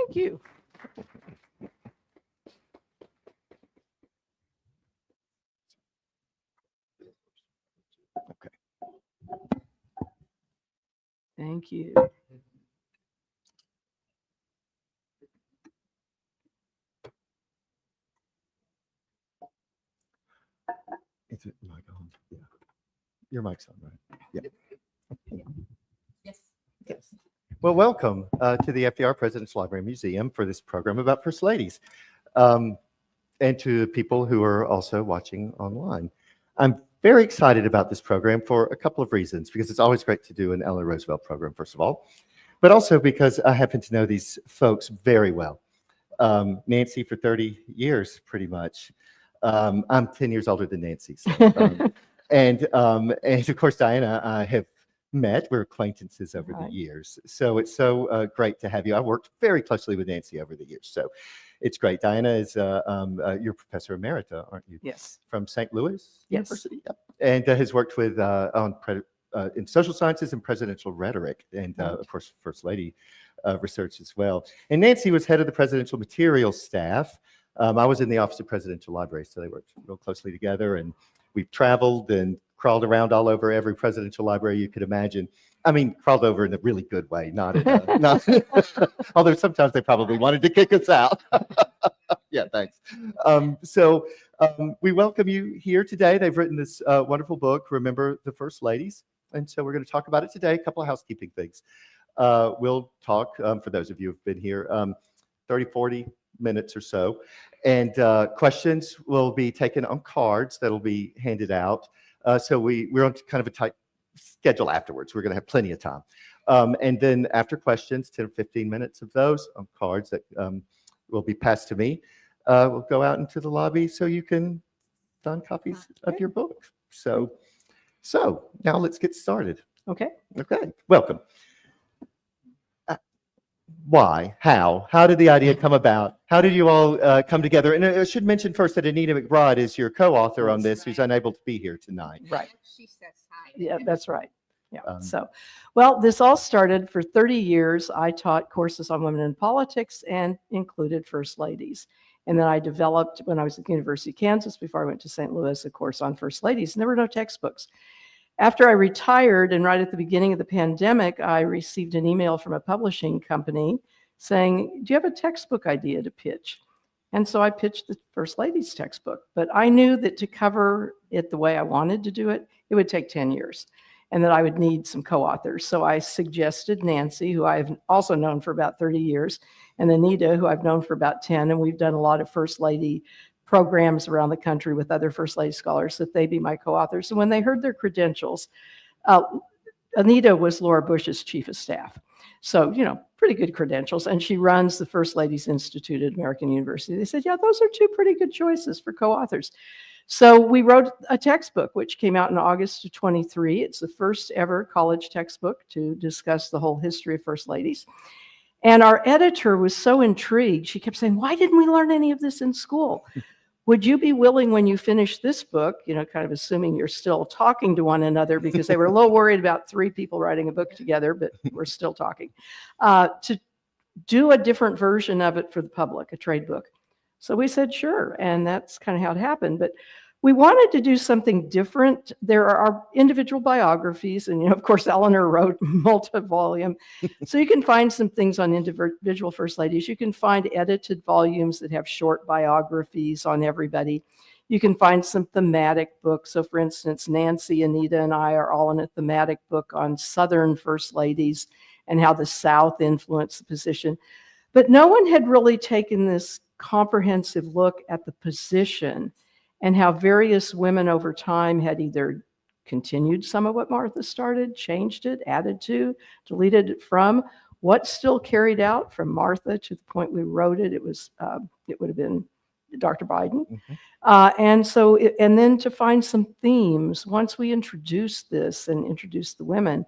Thank you. Okay. Thank you. Is it mic on? Yeah. Your mic's on, right? Yeah. Yes. Well, welcome to the FDR Presidential Library Museum for this program about First Ladies, and to people who are also watching online. I'm very excited about this program for a couple of reasons, because it's always great to do an Eleanor Roosevelt program, first of all, but also because I happen to know these folks very well. Nancy for 30 years, pretty much. I'm 10 years older than Nancy. So, and of course, Diana, I have met. We're acquaintances over the years. So it's so great to have you. I worked very closely with Nancy over the years. So it's great. Diana is your professor emerita, aren't you? Yes. From St. Louis University. Yes. Yep. And has worked with in social sciences and presidential rhetoric, and of course, First Lady research as well. And Nancy was head of the presidential materials staff. I was in the Office of Presidential Library, so they worked real closely together, and we've traveled and crawled around all over every presidential library you could imagine. I mean, crawled over in a really good way, not in a, although sometimes they probably wanted to kick us out. Yeah, thanks. We welcome you here today. They've written this wonderful book, Remember the First Ladies, and so we're going to talk about it today. A couple of housekeeping things. We'll talk, for those of you who've been here, 30, 40 minutes or so. And questions will be taken on cards that'll be handed out. So we're on kind of a tight schedule afterwards. We're going to have plenty of time. And then after questions, 10 or 15 minutes of those on cards that will be passed to me. We'll go out into the lobby so you can sign copies of your book. So now let's get started. Okay. Okay, welcome. Why? How did the idea come about? How did you all come together? And I should mention first that Anita McBride is your co-author on this, who's unable to be here tonight. Right. She says hi. Yeah, that's right. Yeah. Well, this all started for 30 years. I taught courses on women in politics and included First Ladies. And then I developed, when I was at the University of Kansas, before I went to St. Louis, a course on First Ladies. And there were no textbooks. After I retired, and right at the beginning of the pandemic, I received an email from a publishing company saying, do you have a textbook idea to pitch? And so I pitched the First Ladies textbook. But I knew that to cover it the way I wanted to do it, it would take 10 years, and that I would need some co-authors. So I suggested Nancy, who I've also known for about 30 years, and Anita, who I've known for about 10, and we've done a lot of First Lady programs around the country with other First Lady scholars, that they be my co-authors. And when they heard their credentials, Anita was Laura Bush's chief of staff. So, pretty good credentials. And she runs the First Ladies Institute at American University. They said, yeah, those are two pretty good choices for co-authors. So we wrote a textbook, which came out in August of 23. It's the first ever college textbook to discuss the whole history of First Ladies. And our editor was so intrigued. She kept saying, why didn't we learn any of this in school? Would you be willing, when you finish this book, kind of assuming you're still talking to one another, because they were a little worried about 3 people writing a book together, but we're still talking, to do a different version of it for the public, a trade book. So we said, sure. And that's kind of how it happened. But we wanted to do something different. There are individual biographies, and of course, Eleanor wrote multi-volume. So you can find some things on individual First Ladies. You can find edited volumes that have short biographies on everybody. You can find some thematic books. So for instance, Nancy, Anita, and I are all in a thematic book on Southern First Ladies and how the South influenced the position. But no one had really taken this comprehensive look at the position and how various women over time had either continued some of what Martha started, changed it, added to, deleted it from, what still carried out from Martha to the point we wrote it. It would have been Dr. Biden. Mm-hmm. And then to find some themes, once we introduced this and introduced the women,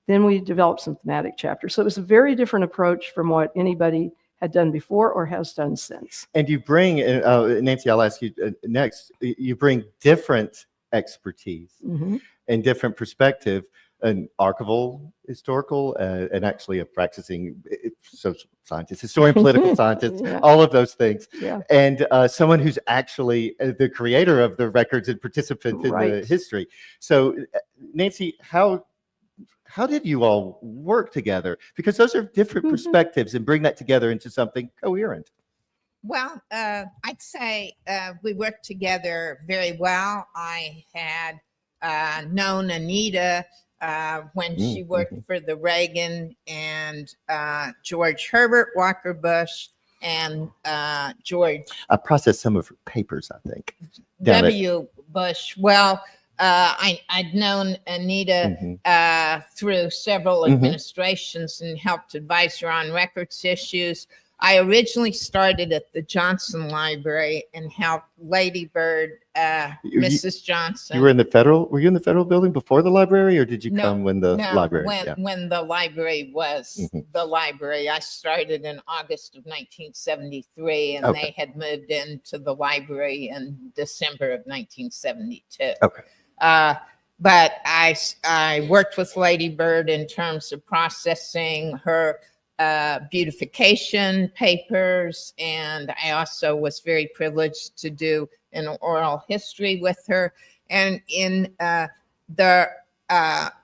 then we developed some thematic chapters. So it was a very different approach from what anybody had done before or has done since. And you bring, Nancy, I'll ask you next, you bring different expertise and different perspective, an archival, historical, and actually a practicing social scientist, historian, political scientist, Yeah. all of those things, Yeah. and someone who's actually the creator of the records and participant in the Right. history. So, Nancy, how did you all work together? Because those are different perspectives, and bring that together into something coherent. Well, I'd say we worked together very well. I had known Anita when she worked for the Reagan and George Herbert Walker Bush and George I processed some of her papers, I think. W. Bush. Well, I'd known Anita through several administrations and helped advise her on records issues. I originally started at the Johnson Library and helped Lady Bird, Mrs. Johnson. You were in the federal? Were you in the federal building before the library, or did you come when the library? When the library was the library. I started in August of 1973, and they had moved into the library in December of 1972. Okay. But I worked with Lady Bird in terms of processing her beautification papers, and I also was very privileged to do an oral history with her. And in the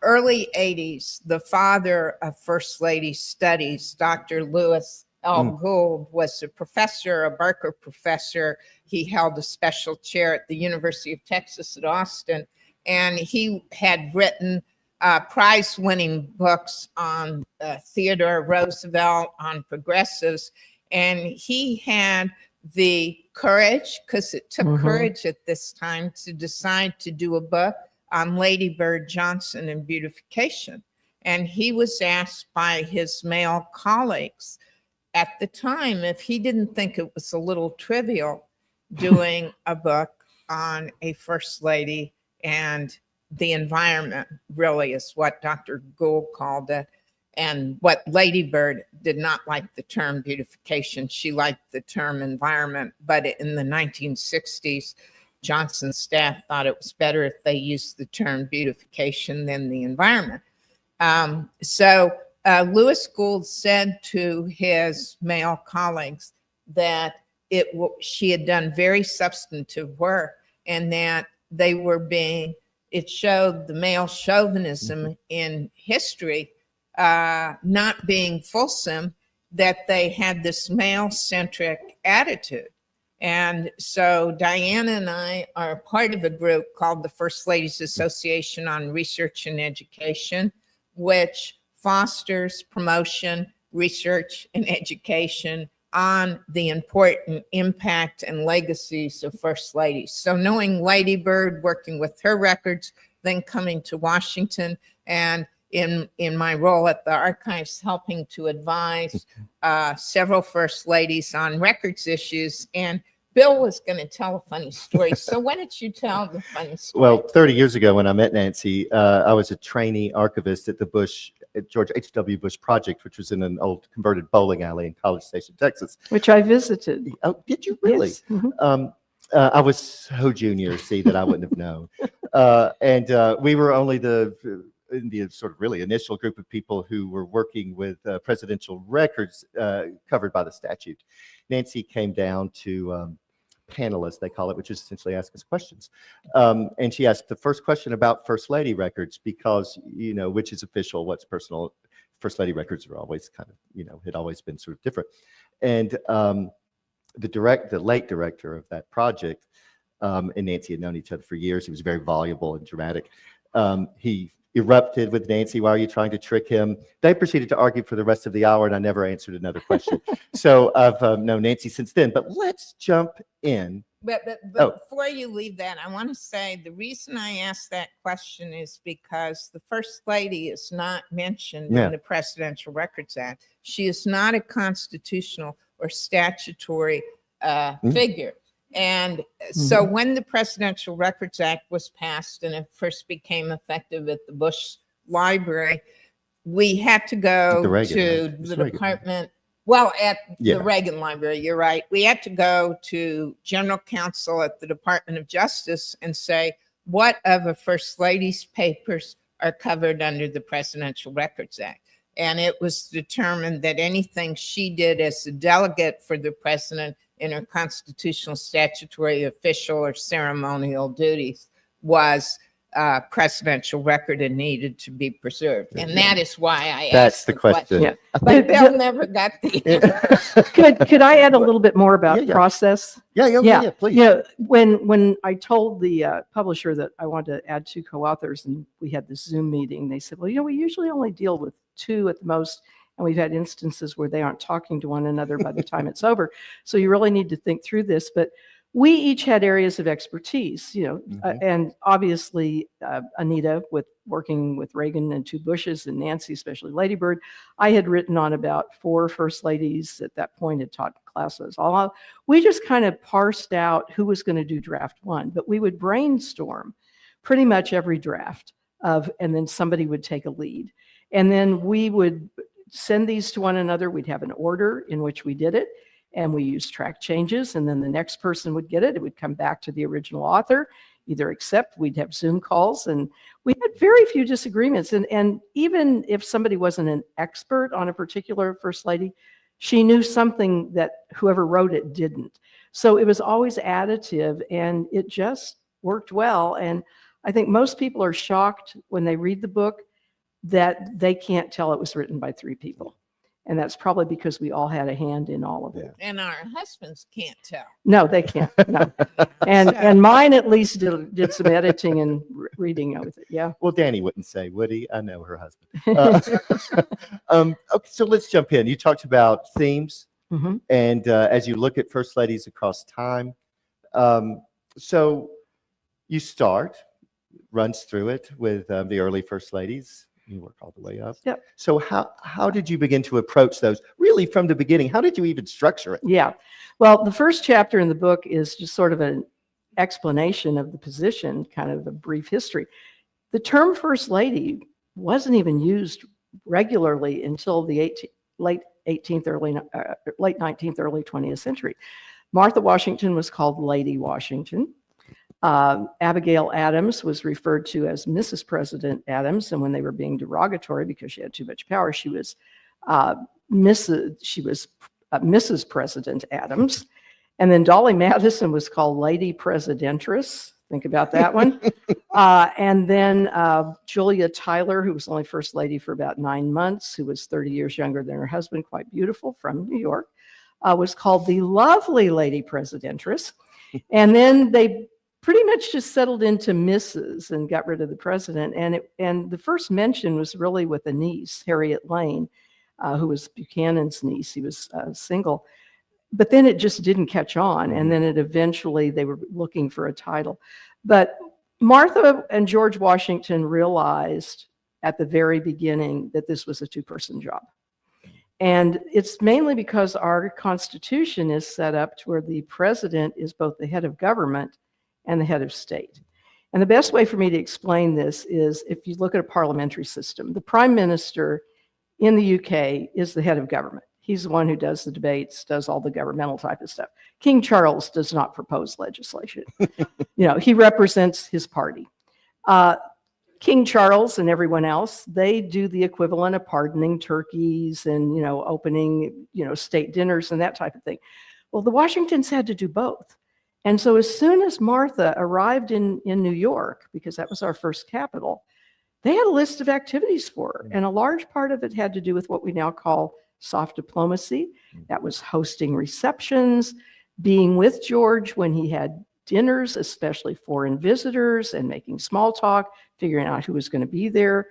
early 80s, the father of First Lady Studies, Dr. Lewis L. Gould, was a professor, a Barker professor. He held a special chair at the University of Texas at Austin, and he had written prize-winning books on Theodore Roosevelt, on progressives, and he had the courage, because it took courage at this time, to decide to do a book on Lady Bird Johnson and beautification. And he was asked by his male colleagues at the time if he didn't think it was a little trivial doing a book on a first lady and the environment, really, is what Dr. Gould called it. And what Lady Bird did not like the term beautification. She liked the term environment. But in the 1960s, Johnson's staff thought it was better if they used the term beautification than the environment. So Lewis Gould said to his male colleagues that she had done very substantive work, and that they were being, it showed the male chauvinism in history not being fulsome, that they had this male-centric attitude. And so Diana and I are part of a group called the First Ladies Association on Research and Education, which fosters promotion, research, and education on the important impact and legacies of First Ladies. So knowing Lady Bird, working with her records, then coming to Washington, and in my role at the archives, helping to advise several First Ladies on records issues. And Bill was going to tell a funny story. So why don't you tell the funny story? Well, 30 years ago when I met Nancy, I was a trainee archivist at the George H.W. Bush Project, which was in an old converted bowling alley in College Station, Texas. Which I visited. Oh, did you really? Yes. I was so junior, see, that I wouldn't have known. And we were only the sort of really initial group of people who were working with presidential records covered by the statute. Nancy came down to panelists, they call it, which is essentially ask us questions. And she asked the first question about First Lady records, because, you know, which is official, what's personal. First Lady records are always kind of, you know, had always been sort of different. And the late director of that project, and Nancy had known each other for years. He was very voluble and dramatic. He erupted with Nancy. Why are you trying to trick him? They proceeded to argue for the rest of the hour, and I never answered another question. So I've known Nancy since then. But let's jump in. But before you leave that, I want to say the reason I asked that question is because the First Lady is not mentioned in the Presidential Records Act. She is not a constitutional or statutory figure. And so when the Presidential Records Act was passed and it first became effective at the Bush Library, we had to go to the department. Well, at the Reagan Library, you're right. We had to go to General Counsel at the Department of Justice and say, what of a First Lady's papers are covered under the Presidential Records Act? And it was determined that anything she did as a delegate for the president in her constitutional, statutory, official, or ceremonial duties was presidential record and needed to be preserved. And that is why I That's asked the question. Yeah. But Bill never got the answer. Could I add a little bit more about Yeah. process? Yeah, please. Yeah, when I told the publisher that I wanted to add 2 co-authors and we had this Zoom meeting, they said, well, we usually only deal with 2 at the most, and we've had instances where they aren't talking to one another by the time it's over. So you really need to think through this. But we each had areas of expertise, and obviously Anita with working with Reagan and 2 Bushes, and Nancy, especially Lady Bird. I had written on about 4 first ladies at that point, had taught classes. We just kind of parsed out who was going to do draft 1, but we would brainstorm pretty much every draft and then somebody would take a lead. And then we would send these to one another. We'd have an order in which we did it. And we used track changes, and then the next person would get it. It would come back to the original author, either accept, we'd have Zoom calls, and we had very few disagreements. And even if somebody wasn't an expert on a particular first lady, she knew something that whoever wrote it didn't. So it was always additive, and it just worked well. And I think most people are shocked when they read the book that they can't tell it was written by 3 people. And that's probably because we all had a hand in all of it. And our husbands can't tell. No, they can't. No. And mine at least did some editing and reading with it. Yeah. Well, Danny wouldn't say, would he? I know her husband. Okay, so let's jump in. You talked about themes, and as you look at first ladies across time, so you runs through it with the early first ladies. You work all the way up. Yep. So how did you begin to approach those really from the beginning? How did you even structure it? Yeah. Well, the first chapter in the book is just sort of an explanation of the position, kind of a brief history. The term first lady wasn't even used regularly until the late 19th, early 20th century. Martha Washington was called Lady Washington. Abigail Adams was referred to as Mrs. President Adams, and when they were being derogatory because she had too much power, she was Mrs. President Adams. And then Dolly Madison was called Lady Presidentress. Think about that one. And then Julia Tyler, who was only first lady for about 9 months, who was 30 years younger than her husband, quite beautiful, from New York, was called the Lovely Lady Presidentress. And then they pretty much just settled into Mrs. and got rid of the president. And the first mention was really with a niece, Harriet Lane, who was Buchanan's niece. He was single. But then it just didn't catch on. And then eventually they were looking for a title. But Martha and George Washington realized at the very beginning that this was a 2-person job. And it's mainly because our Constitution is set up to where the president is both the head of government and the head of state. And the best way for me to explain this is if you look at a parliamentary system, the prime minister in the UK is the head of government. He's the one who does the debates, does all the governmental type of stuff. King Charles does not propose legislation. He represents his party. King Charles and everyone else, they do the equivalent of pardoning turkeys and, opening, state dinners and that type of thing. Well, the Washingtons had to do both. And so as soon as Martha arrived in New York, because that was our first capital, they had a list of activities for her. And a large part of it had to do with what we now call soft diplomacy. That was hosting receptions, being with George when he had dinners, especially foreign visitors, and making small talk, figuring out who was going to be there.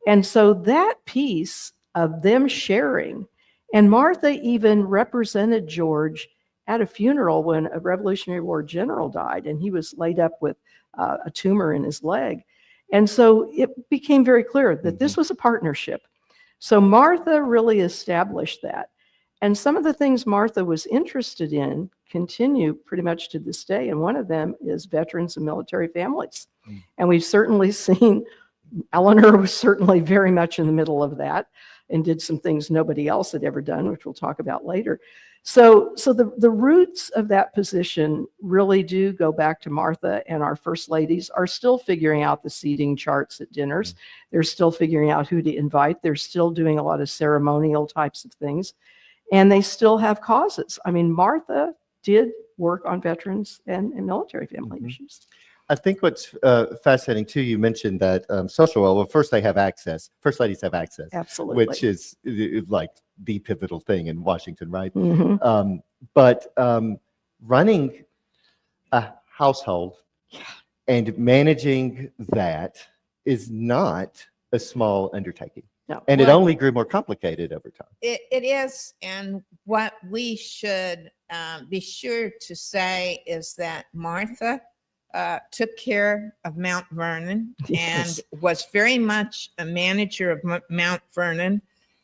And so that piece of them sharing, and Martha even represented George at a funeral when a Revolutionary War general died, and he was laid up with a tumor in his leg. And so it became very clear that this was a partnership. So Martha really established that. And some of the things Martha was interested in continue pretty much to this day. And one of them is veterans and military families. And we've certainly seen, Eleanor was certainly very much in the middle of that. and did some things nobody else had ever done, which we'll talk about later. So the roots of that position really do go back to Martha, and our first ladies are still figuring out the seating charts at dinners. They're still figuring out who to invite. They're still doing a lot of ceremonial types of things, and they still have causes. I mean, Martha did work on veterans and military family issues. I think what's fascinating too, you mentioned that social, well, first they have access. First ladies have access. Absolutely. Which is like the pivotal thing in Washington, right? Mm-hmm. But running a household and managing that is not a small undertaking. No. And it only grew more complicated over time. It is. And what we should be sure to say is that Martha took care of Mount Vernon and was very much a manager of Mount Vernon.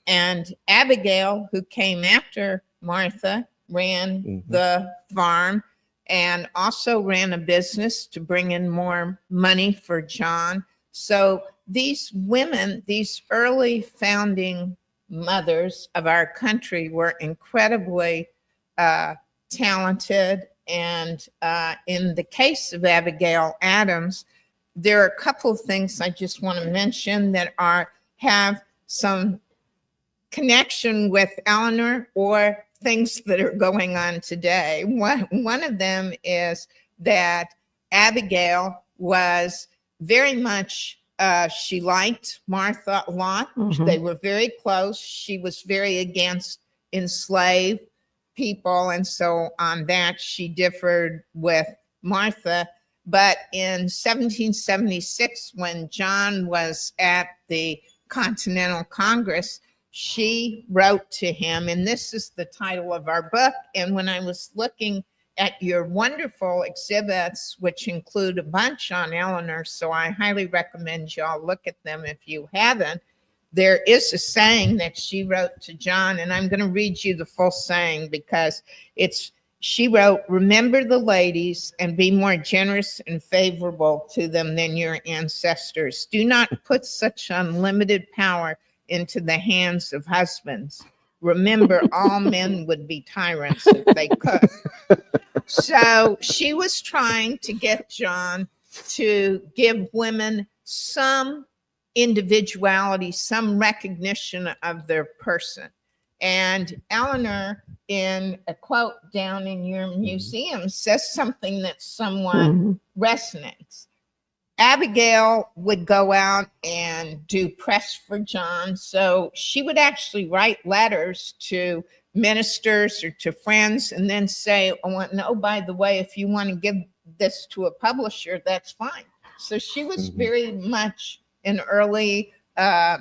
And Abigail, who came after Martha, ran the farm and also ran a business to bring in more money for John. So these women, these early founding mothers of our country, were incredibly talented. And in the case of Abigail Adams, there are a couple of things I just want to mention that have some connection with Eleanor or things that are going on today. One of them is that Abigail was very much, she liked Martha a lot. They were very close. She was very against enslaved people, and so on that she differed with Martha. But in 1776, when John was at the Continental Congress, she wrote to him, and this is the title of our book. And when I was looking at your wonderful exhibits, which include a bunch on Eleanor, so I highly recommend y'all look at them if you haven't. There is a saying that she wrote to John, and I'm going to read you the full saying because she wrote, "Remember the ladies and be more generous and favorable to them than your ancestors. Do not put such unlimited power into the hands of husbands. Remember, all men would be tyrants if they could." So she was trying to get John to give women some individuality, some recognition of their person. And Eleanor, in a quote down in your museum, says something that somewhat resonates. Abigail would go out and do press for John. So she would actually write letters to ministers or to friends and then say, oh, by the way, if you want to give this to a publisher, that's fine. So she was very much an early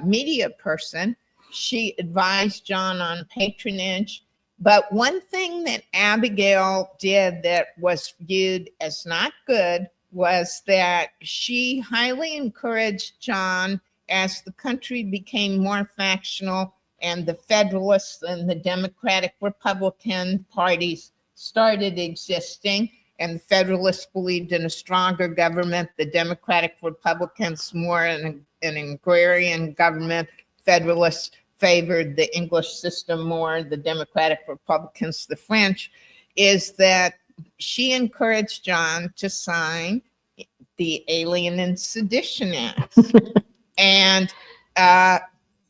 media person. She advised John on patronage. But one thing that Abigail did that was viewed as not good was that she highly encouraged John as the country became more factional and the Federalists and the Democratic Republican parties started existing. And the Federalists believed in a stronger government, the Democratic Republicans more in an agrarian government. Federalists favored the English system more, the Democratic Republicans, the French, is that she encouraged John to sign the Alien and Sedition Acts. And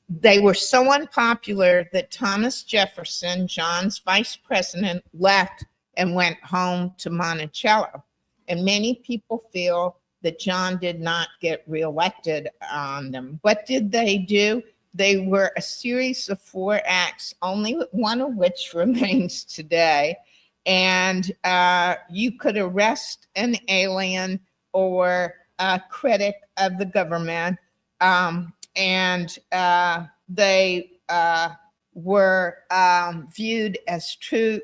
they were so unpopular that Thomas Jefferson, John's vice president, left and went home to Monticello. And many people feel that John did not get reelected on them. What did they do? They were a series of 4 acts, only one of which remains today. And you could arrest an alien or a critic of the government. And they were viewed as too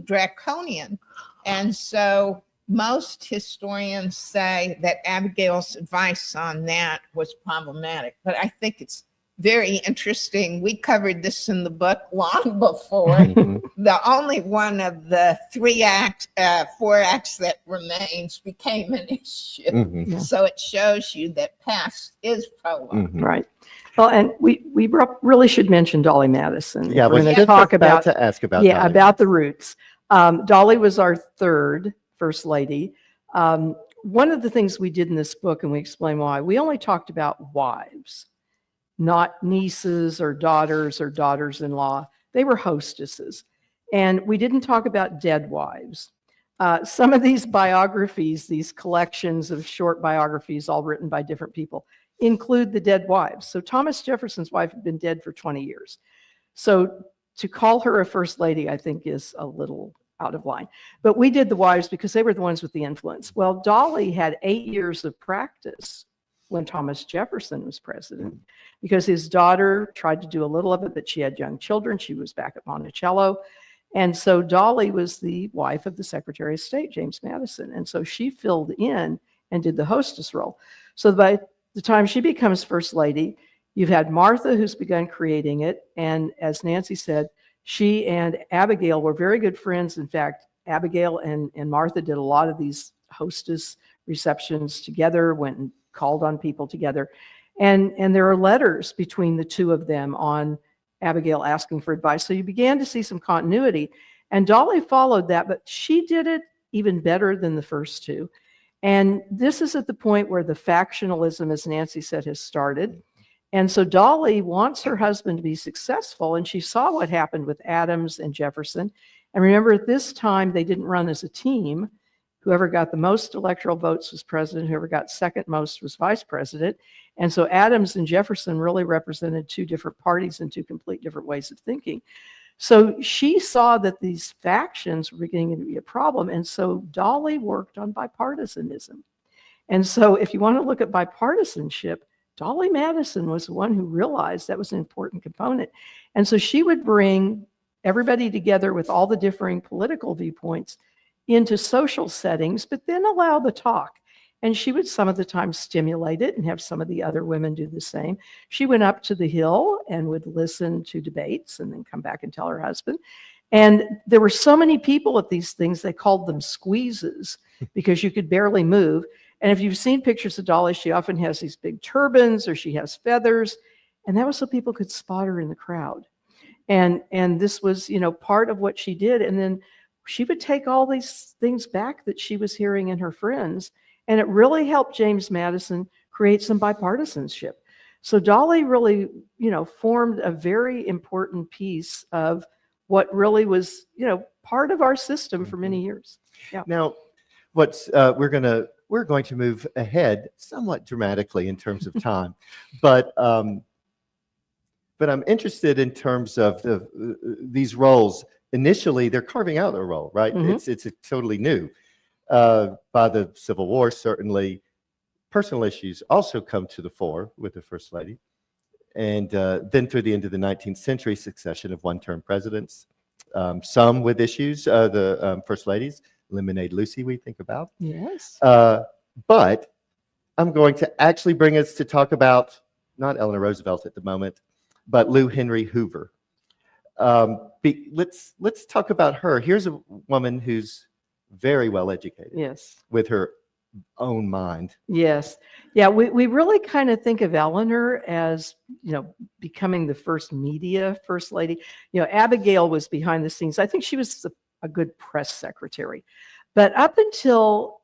draconian. And so most historians say that Abigail's advice on that was problematic. But I think it's very interesting. We covered this in the book long before. The only one of the 4 acts that remains became an issue. So it shows you that past is prologue. Right. Well, and we really should mention Dolly Madison. Yeah, we're we're going to just talk about about to ask about yeah, Dolly. about the roots. Dolly was our third First Lady. One of the things we did in this book, and we explain why, we only talked about wives, not nieces or daughters-in-law. They were hostesses. And we didn't talk about dead wives. Some of these biographies, these collections of short biographies, all written by different people, include the dead wives. So Thomas Jefferson's wife had been dead for 20 years. So to call her a first lady, I think, is a little out of line. But we did the wives because they were the ones with the influence. Well, Dolly had 8 years of practice when Thomas Jefferson was president, because his daughter tried to do a little of it, but she had young children. She was back at Monticello. And so Dolly was the wife of the Secretary of State, James Madison. And so she filled in and did the hostess role. So by the time she becomes First Lady, you've had Martha, who's begun creating it. And as Nancy said, she and Abigail were very good friends. In fact, Abigail and Martha did a lot of these hostess receptions together, went and called on people together. And there are letters between the two of them on Abigail asking for advice. So you began to see some continuity. And Dolly followed that, but she did it even better than the first two. And this is at the point where the factionalism, as Nancy said, has started. And so Dolly wants her husband to be successful, and she saw what happened with Adams and Jefferson. And remember, at this time, they didn't run as a team. Whoever got the most electoral votes was president. Whoever got second most was vice president. And so Adams and Jefferson really represented two different parties and two complete different ways of thinking. So she saw that these factions were beginning to be a problem. And so Dolly worked on bipartisanism. And so if you want to look at bipartisanship, Dolly Madison was the one who realized that was an important component. And so she would bring everybody together with all the differing political viewpoints into social settings, but then allow the talk. And she would some of the time stimulate it and have some of the other women do the same. She went up to the Hill and would listen to debates and then come back and tell her husband. And there were so many people at these things, they called them squeezes because you could barely move. And if you've seen pictures of Dolly, she often has these big turbans or she has feathers. And that was so people could spot her in the crowd. And this was, part of what she did. And then she would take all these things back that she was hearing in her friends. And it really helped James Madison create some bipartisanship. So Dolly really, formed a very important piece of what really was, part of our system for many years. Yeah. Now, we're going to move ahead somewhat dramatically in terms of time, but I'm interested in terms of these roles. Initially, they're carving out a role, right? Mm-hmm. It's totally new. By the Civil War, certainly, personal issues also come to the fore with the First Lady. And then through the end of the 19th century, succession of one-term presidents, some with issues, the First Ladies, Lemonade Lucy we think about. Yes. But I'm going to actually bring us to talk about, not Eleanor Roosevelt at the moment, but Lou Henry Hoover. Let's talk about her. Here's a woman who's very well educated. Yes. With her own mind. Yes. Yeah, we really kind of think of Eleanor as, becoming the first media First Lady. Abigail was behind the scenes. I think she was a good press secretary. But up until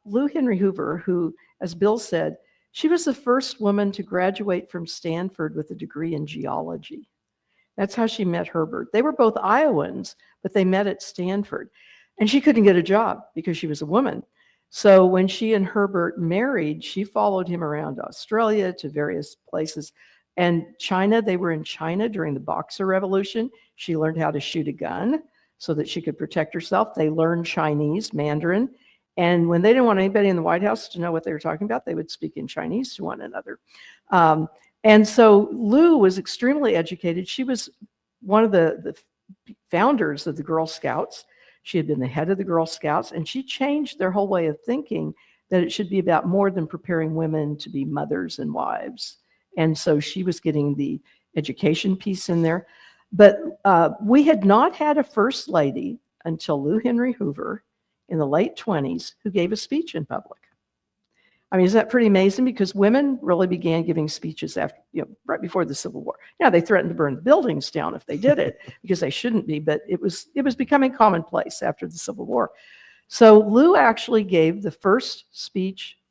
Lou Henry Hoover, who, as Bill said, she was the first woman to graduate from Stanford with a degree in geology. That's how she met Herbert. They were both Iowans, but they met at Stanford. And she couldn't get a job because she was a woman. So when she and Herbert married, she followed him around Australia to various places. And China, they were in China during the Boxer Revolution. She learned how to shoot a gun so that she could protect herself. They learned Chinese, Mandarin. And when they didn't want anybody in the White House to know what they were talking about, they would speak in Chinese to one another. And so Lou was extremely educated. She was one of the founders of the Girl Scouts. She had been the head of the Girl Scouts, and she changed their whole way of thinking that it should be about more than preparing women to be mothers and wives. And so she was getting the education piece in there. But we had not had a First Lady until Lou Henry Hoover in the late 1920s who gave a speech in public. I mean, is that pretty amazing? Because women really began giving speeches after, right before the Civil War. Now, they threatened to burn the buildings down if they did it, because they shouldn't be, but it was becoming commonplace after the Civil War. So Lou actually gave the first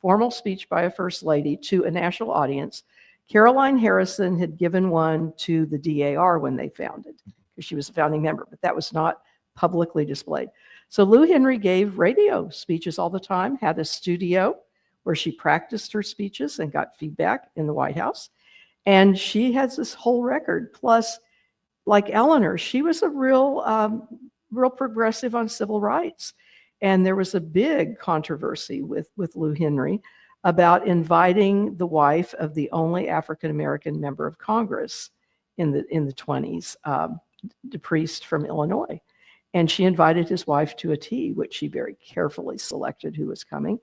formal speech by a first lady to a national audience. Caroline Harrison had given one to the DAR when they founded, because she was a founding member, but that was not publicly displayed. So Lou Henry gave radio speeches all the time, had a studio where she practiced her speeches and got feedback in the White House. And she has this whole record. Plus, like Eleanor, she was a real progressive on civil rights. And there was a big controversy with Lou Henry about inviting the wife of the only African-American member of Congress in the 20s, the priest from Illinois. And she invited his wife to a tea, which she very carefully selected who was coming.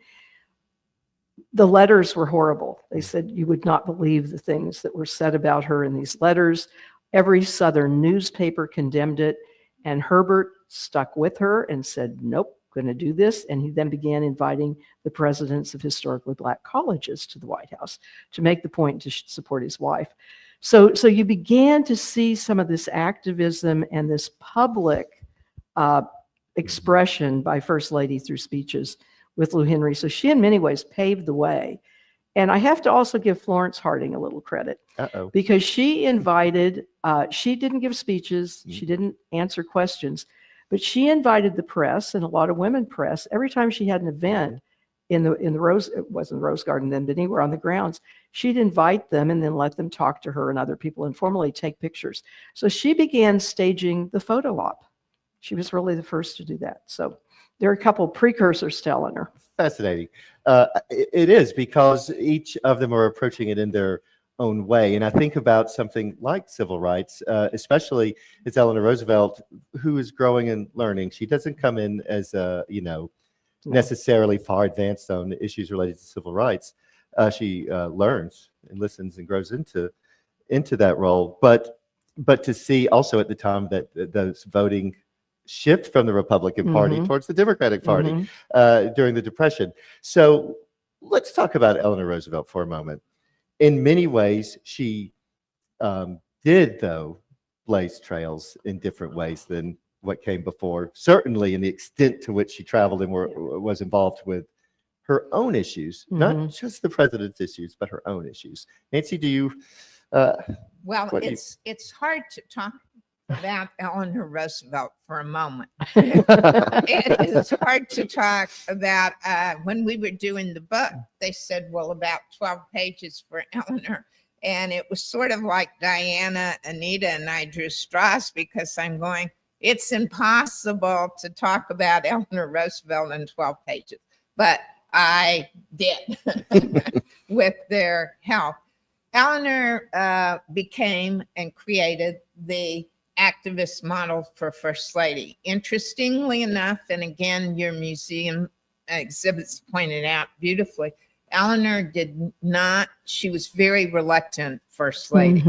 The letters were horrible. They said you would not believe the things that were said about her in these letters. Every Southern newspaper condemned it, and Herbert stuck with her and said, nope, going to do this. And he then began inviting the presidents of historically Black colleges to the White House to make the point to support his wife. So you began to see some of this activism and this public expression by First Lady through speeches with Lou Henry. So she, in many ways, paved the way. And I have to also give Florence Harding a little credit. Because she invited, she didn't give speeches, she didn't answer questions, but she invited the press, and a lot of women press, every time she had an event in the Rose, it wasn't Rose Garden then, but anywhere on the grounds, she'd invite them and then let them talk to her and other people informally take pictures. So she began staging the photo op. She was really the first to do that. So there are a couple precursors to Eleanor. Fascinating. It is, because each of them are approaching it in their own way. And I think about something like civil rights, especially it's Eleanor Roosevelt, who is growing and learning. She doesn't come in as necessarily far advanced on issues related to civil rights. She learns and listens and grows into that role. But to see also at the time that those voting shift from the Republican Party towards the Democratic Party during the Depression. So let's talk about Eleanor Roosevelt for a moment. In many ways, she did, though, blaze trails in different ways than what came before, certainly in the extent to which she traveled and was involved with her own issues, not just the president's issues, but her own issues. Nancy, do you? Well, it's hard to talk about Eleanor Roosevelt for a moment. It is hard to talk about, when we were doing the book, they said, well, about 12 pages for Eleanor. And it was sort of like Diana, Anita, and I drew straws, because I'm going, it's impossible to talk about Eleanor Roosevelt in 12 pages. But I did with their help. Eleanor became and created the activist model for First Lady. Interestingly enough, and again, your museum exhibits pointed out beautifully, Eleanor did not, she was very reluctant First Lady.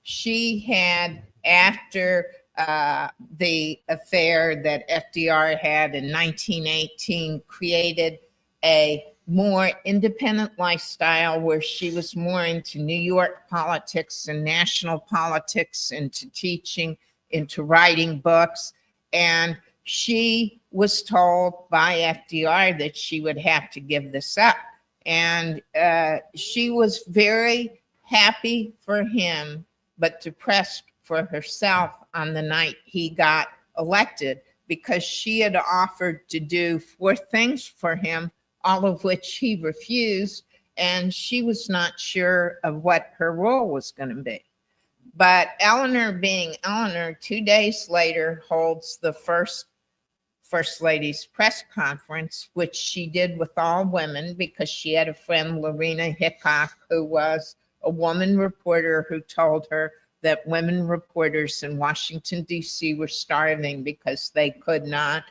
She had, after the affair that FDR had in 1918, created a more independent lifestyle where she was more into New York politics and national politics, into teaching, into writing books. And she was told by FDR that she would have to give this up. And she was very happy for him, but depressed for herself on the night he got elected, because she had offered to do 4 things for him, all of which he refused, and she was not sure of what her role was going to be. But Eleanor, being Eleanor, 2 days later holds the First Lady's press conference, which she did with all women, because she had a friend, Lorena Hickok, who was a woman reporter, who told her that women reporters in Washington, D.C. were starving because they could not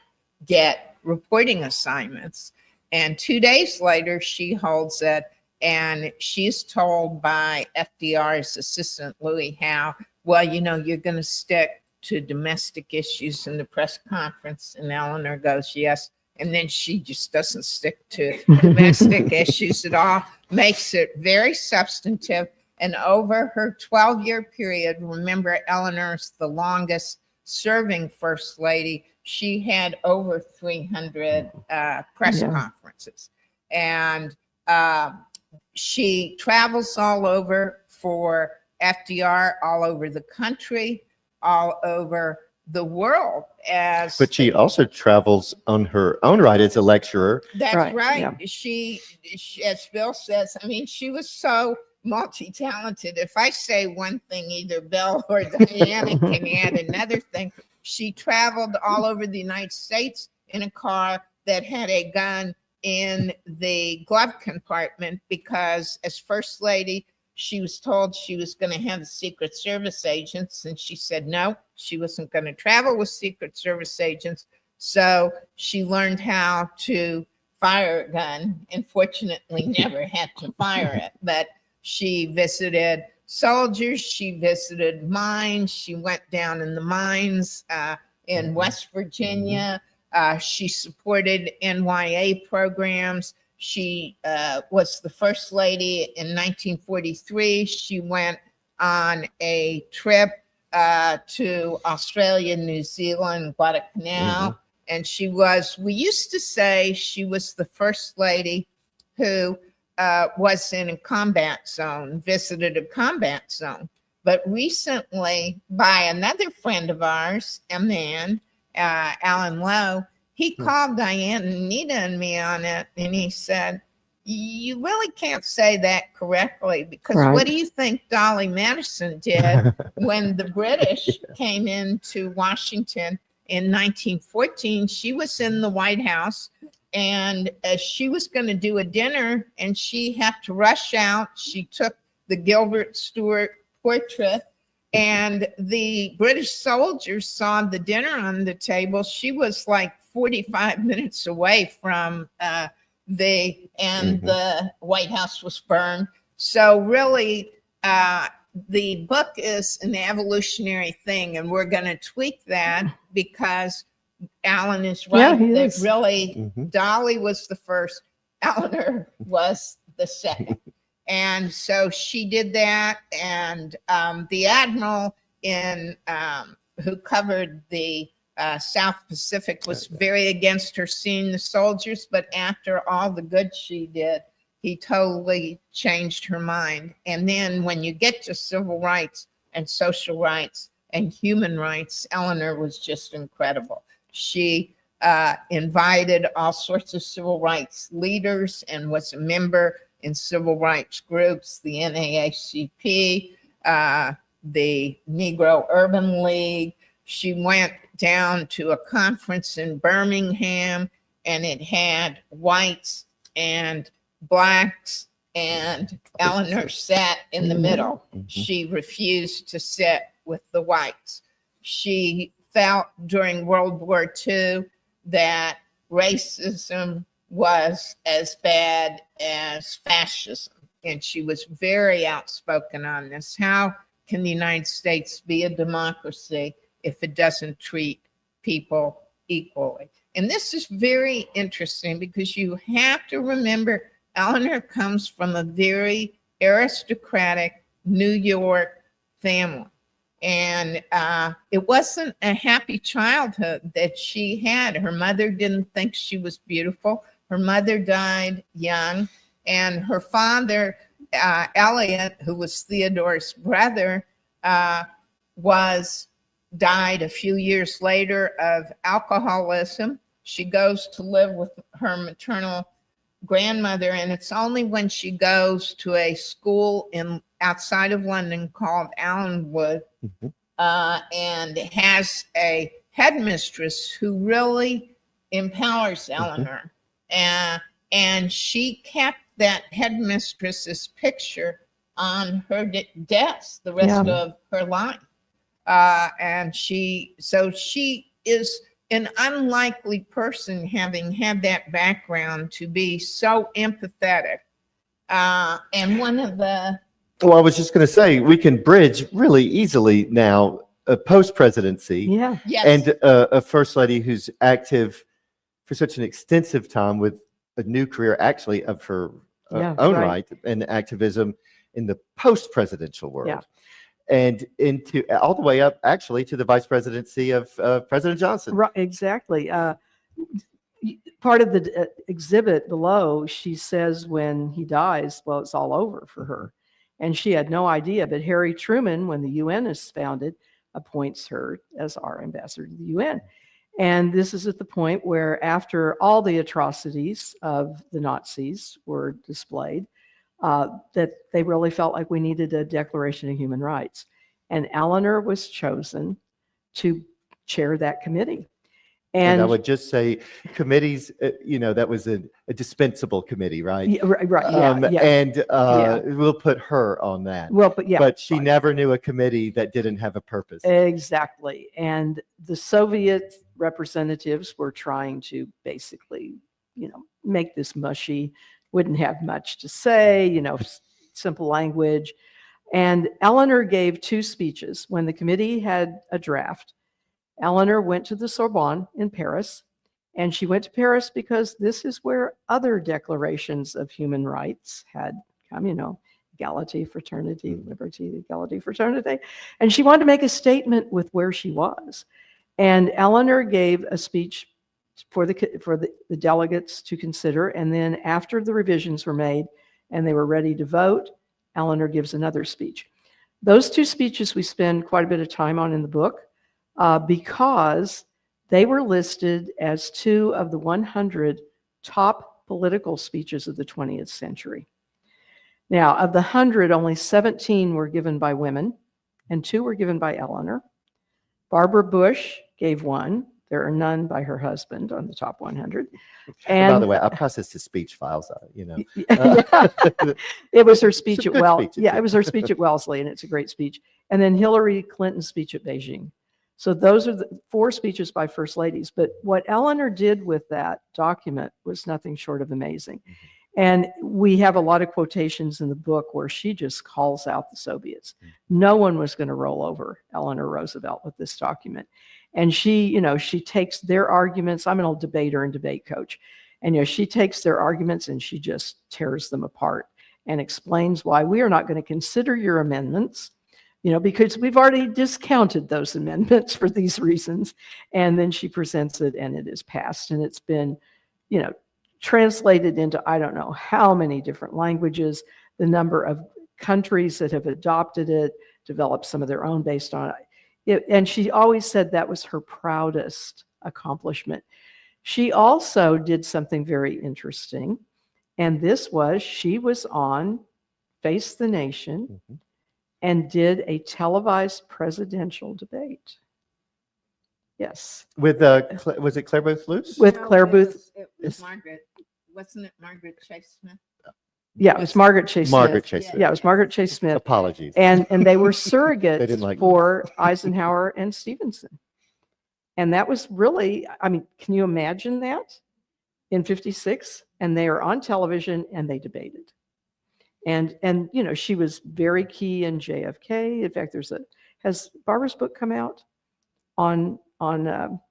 get reporting assignments. And 2 days later, she holds it, and she's told by FDR's assistant, Louis Howe, well, you're going to stick to domestic issues in the press conference. And Eleanor goes, yes, and then she just doesn't stick to domestic issues at all, makes it very substantive. And over her 12-year period, remember, Eleanor's the longest serving first lady. She had over 300 press conferences. And she travels all over for FDR, all over the country, all over the world. But she also travels on her own right as a lecturer. That's right. Yeah. She, as Bill says, I mean, she was so multi-talented. If I say one thing, either Bill or Diana can add another thing. She traveled all over the United States in a car that had a gun in the glove compartment, because as First Lady, she was told she was going to have the Secret Service agents, and she said no, she wasn't going to travel with Secret Service agents. So she learned how to fire a gun, and fortunately never had to fire it. But she visited soldiers, she visited mines, she went down in the mines in West Virginia. She supported NYA programs. She was the first lady in 1943. She went on a trip to Australia, New Zealand, Guadalcanal. And she was, we used to say she was the first lady who was in a combat zone, visited a combat zone. But recently, by another friend of ours, a man, Alan Lowe, he called Diane and Nita and me on it, and he said, you really can't say that correctly, because what do you think Dolly Madison did when the British came into Washington in 1914? She was in the White House, and she was going to do a dinner, and she had to rush out. She took the Gilbert Stuart portrait, and the British soldiers saw the dinner on the table. She was like 45 minutes away from the White House was burned. So really, the book is an evolutionary thing, and we're going to tweak that because Alan is right. That really, Dolly was the first, Eleanor was the second. And so she did that. And the admiral who covered the South Pacific was very against her seeing the soldiers, but after all the good she did, he totally changed her mind. And then when you get to civil rights and social rights and human rights, Eleanor was just incredible. She invited all sorts of civil rights leaders and was a member in civil rights groups, the NAACP, the Negro Urban League. She went down to a conference in Birmingham, and it had whites and blacks, and Eleanor sat in the middle. She refused to sit with the whites. She felt during World War II that racism was as bad as fascism, and she was very outspoken on this. How can the United States be a democracy if it doesn't treat people equally? And this is very interesting because you have to remember Eleanor comes from a very aristocratic New York family. And it wasn't a happy childhood that she had. Her mother didn't think she was beautiful. Her mother died young. And her father, Elliot, who was Theodore's brother, died a few years later of alcoholism. She goes to live with her maternal grandmother, and it's only when she goes to a school outside of London called Allenwood and has a headmistress who really empowers Eleanor. And she kept that headmistress's picture on her desk the rest of her life. And she is an unlikely person, having had that background, to be so empathetic. And one of the... Well, I was just going to say, we can bridge really easily now, post-presidency, Yes. and a first lady who's active for such an extensive time with a new career actually of her own right in activism in the post-presidential world. Yeah. And into all the way up actually to the vice presidency of President Johnson. Right, exactly. Part of the exhibit below, she says when he dies, well, it's all over for her. And she had no idea, but Harry Truman, when the UN is founded, appoints her as our ambassador to the UN. And this is at the point where after all the atrocities of the Nazis were displayed, that they really felt like we needed a Declaration of Human Rights. And Eleanor was chosen to chair that committee. And I would just say committees, that was a dispensable committee, right? Yeah, right. Yeah. And we'll put her on that. Well, but she never knew a committee that didn't have a purpose. Exactly. And the Soviet representatives were trying to basically, make this mushy, wouldn't have much to say, simple language. And Eleanor gave 2 speeches. When the committee had a draft, Eleanor went to the Sorbonne in Paris, and she went to Paris because this is where other declarations of human rights had come, equality, fraternity, liberty, equality, fraternity. And she wanted to make a statement with where she was. And Eleanor gave a speech for the delegates to consider. And then after the revisions were made and they were ready to vote, Eleanor gives another speech. Those 2 speeches we spend quite a bit of time on in the book because they were listed as 2 of the 100 top political speeches of the 20th century. Now, of the 100, only 17 were given by women and 2 were given by Eleanor. Barbara Bush gave 1. There are none by her husband on the top 100. And by the way, I processed the speech files, It was her speech at Wellesley. Yeah, it was her speech at Wellesley, and it's a great speech. And then Hillary Clinton's speech at Beijing. So those are the 4 speeches by first ladies. But what Eleanor did with that document was nothing short of amazing. And we have a lot of quotations in the book where she just calls out the Soviets. No one was going to roll over Eleanor Roosevelt with this document. And she takes their arguments. I'm an old debater and debate coach. And, she takes their arguments and she just tears them apart and explains why we are not going to consider your amendments, because we've already discounted those amendments for these reasons. And then she presents it and it is passed. And it's been, translated into I don't know how many different languages, the number of countries that have adopted it, developed some of their own based on it. And she always said that was her proudest accomplishment. She also did something very interesting, and this was she was on Face the Nation and did a televised presidential debate. Yes. With was it Claire Booth Luce? With Claire Booth. It was Margaret. Wasn't it Margaret Chase Smith? Yeah, it was Margaret Chase Smith. Margaret Chase Smith. Yeah, it was Margaret Chase Smith. Apologies. And they were surrogates like for Eisenhower and Stevenson. And that was really, can you imagine that in 56? And they are on television and they debated. And she was very key in JFK. In fact, has Barbara's book come out on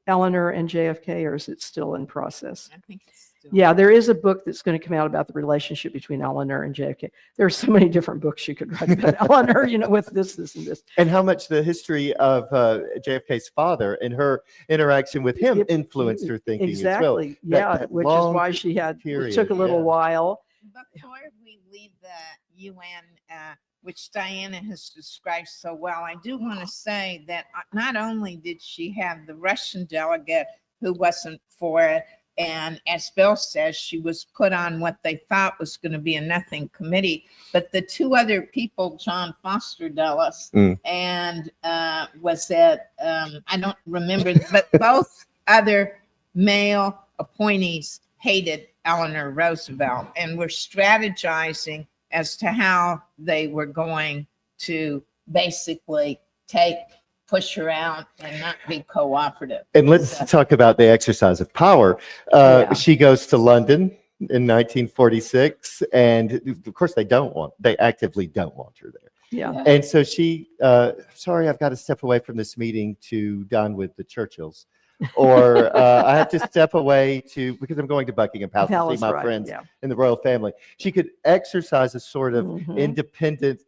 Eleanor and JFK, or is it still in process? I think it's still. Yeah, there is a book that's going to come out about the relationship between Eleanor and JFK. There are so many different books you could write about Eleanor, with this, and this. And how much the history of JFK's father and her interaction with him influenced her thinking as well. Exactly. Yeah, which is why she it took a little while. Before we leave the UN, which Diana has described so well, I do want to say that not only did she have the Russian delegate who wasn't for it, and as Bill says, she was put on what they thought was going to be a nothing committee, but the 2 other people, John Foster Dulles and was it, I don't remember, but both other male appointees hated Eleanor Roosevelt and were strategizing as to how they were going to basically push her out and not be cooperative. And let's talk about the exercise of power. She goes to London in 1946, and of course they actively don't want her there. Yeah. And so she, sorry, I've got to step away from this meeting to dine with the Churchills. or I have to step away because I'm going to Buckingham Palace to Palace, see my right, friends yeah. in the royal family. She could exercise a sort of Mhm. independent